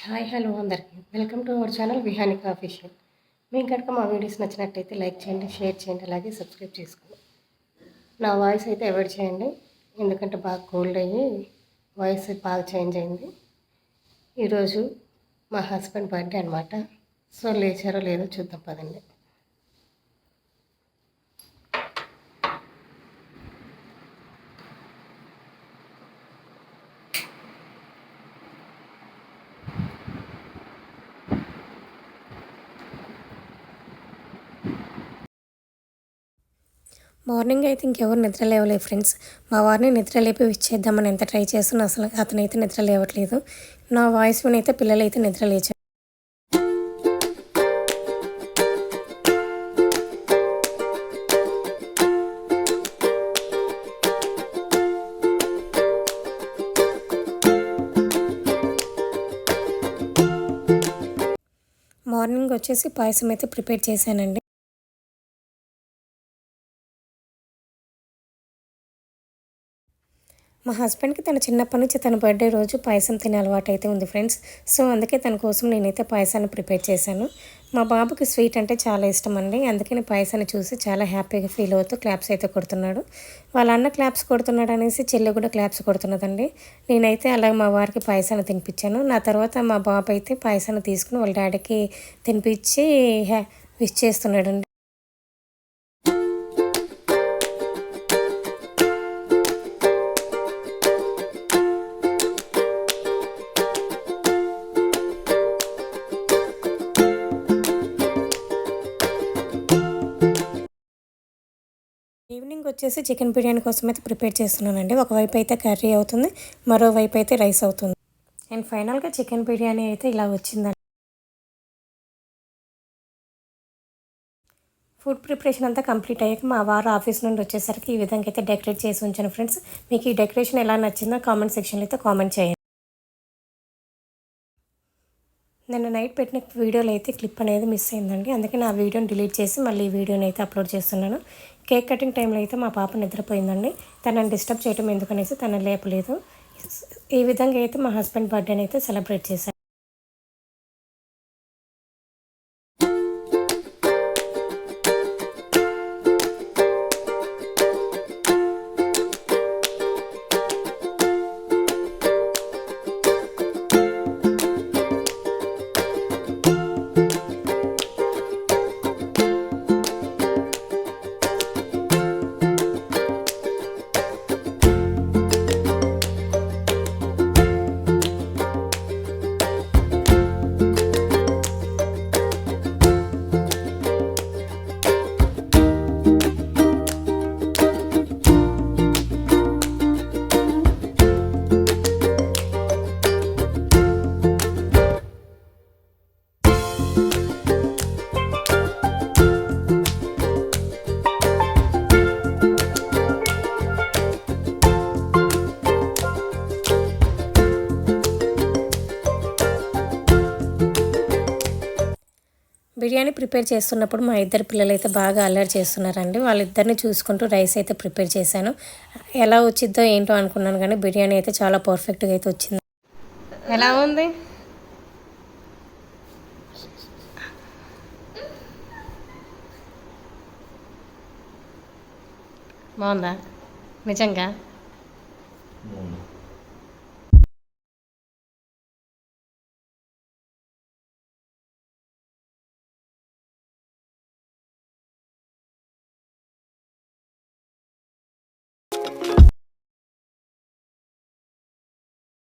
Hi hello అందరికీ welcome to our channel Vihanika official. మీకు కనుక మా వీడియోస్ నచ్చినట్టయితే లైక్ చేయండి, షేర్ చేయండి, అలాగే సబ్స్క్రైబ్ చేసుకోండి. నా వాయిస్ అయితే అవాయిడ్ చేయండి, ఎందుకంటే బాగా కోల్డ్ అయ్యి వాయిస్ బాగా చేంజ్ అయింది. ఈరోజు మా హస్బెండ్ బర్త్డే అనమాట. సో లేచారో లేదో చూద్దాం పదండి. మార్నింగ్ అయితే ఇంకెవరు నిద్ర లేవలేదు ఫ్రెండ్స్. మా వారిని నిద్ర లేపి విష్ చేద్దామని ఎంత ట్రై చేస్తున్నా అసలు అతనైతే నిద్ర లేవట్లేదు. నా వాయిస్ వినైతే పిల్లలైతే నిద్ర లేచారు. మార్నింగ్ వచ్చేసి పాయసం అయితే ప్రిపేర్ చేశానండి. మా హస్బెండ్కి తన చిన్నప్పటి నుంచి తన బర్త్డే రోజు పాయసం తినే అలవాటు అయితే ఉంది ఫ్రెండ్స్. సో అందుకే తన కోసం నేనైతే పాయసాన్ని ప్రిపేర్ చేశాను. మా బాబుకి స్వీట్ అంటే చాలా ఇష్టం అండి. అందుకని పాయసాన్ని చూసి చాలా హ్యాపీగా ఫీల్ అవుతూ క్లాప్స్ అయితే కొడుతున్నాడు. వాళ్ళ అన్న క్లాప్స్ కొడుతున్నాడు అనేసి చెల్లి కూడా క్లాప్స్ కొడుతున్నదండి. నేనైతే అలాగే మా వారికి పాయసాన్ని తినిపించాను. నా తర్వాత మా బాబు అయితే పాయసాన్ని తీసుకుని వాళ్ళ డాడీకి తినిపించి విష్ చేస్తున్నాడండి. ఈవినింగ్ వచ్చేసి చికెన్ బిర్యానీ కోసం అయితే ప్రిపేర్ చేస్తున్నానండి. ఒకవైపు అయితే కర్రీ అవుతుంది, మరోవైపు అయితే రైస్ అవుతుంది. అండ్ ఫైనల్గా చికెన్ బిర్యానీ అయితే ఇలా వచ్చిందండి. ఫుడ్ ప్రిపరేషన్ అంతా కంప్లీట్ అయ్యాక మా వారు ఆఫీస్ నుండి వచ్చేసరికి ఈ విధంగా అయితే డెకరేట్ చేసి ఉంచాను ఫ్రెండ్స్. మీకు ఈ డెకరేషన్ ఎలా నచ్చిందో కామెంట్ సెక్షన్లో అయితే కామెంట్ చేయండి. నేను నైట్ పెట్టిన వీడియోలో అయితే క్లిప్ అనేది మిస్ అయిందండి. అందుకే నా వీడియోని డిలీట్ చేసి మళ్ళీ ఈ వీడియోని అయితే అప్లోడ్ చేస్తున్నాను. కేక్ కటింగ్ టైంలో అయితే మా పాప నిద్రపోయిందండి. తనని డిస్టర్బ్ చేయడం ఎందుకనేసి తనని లేపలేదు. ఈ విధంగా అయితే మా హస్బెండ్ బర్త్డేని అయితే సెలబ్రేట్ చేశాను. బిర్యానీ ప్రిపేర్ చేస్తున్నప్పుడు మా ఇద్దరు పిల్లలు అయితే బాగా అల్లరి చేస్తున్నారండి. వాళ్ళిద్దరిని చూసుకుంటూ రైస్ అయితే ప్రిపేర్ చేశాను. ఎలా వచ్చిద్దో ఏంటో అనుకున్నాను, కానీ బిర్యానీ అయితే చాలా పర్ఫెక్ట్గా అయితే వచ్చింది. ఎలా ఉంది? బాగుందా నిజంగా?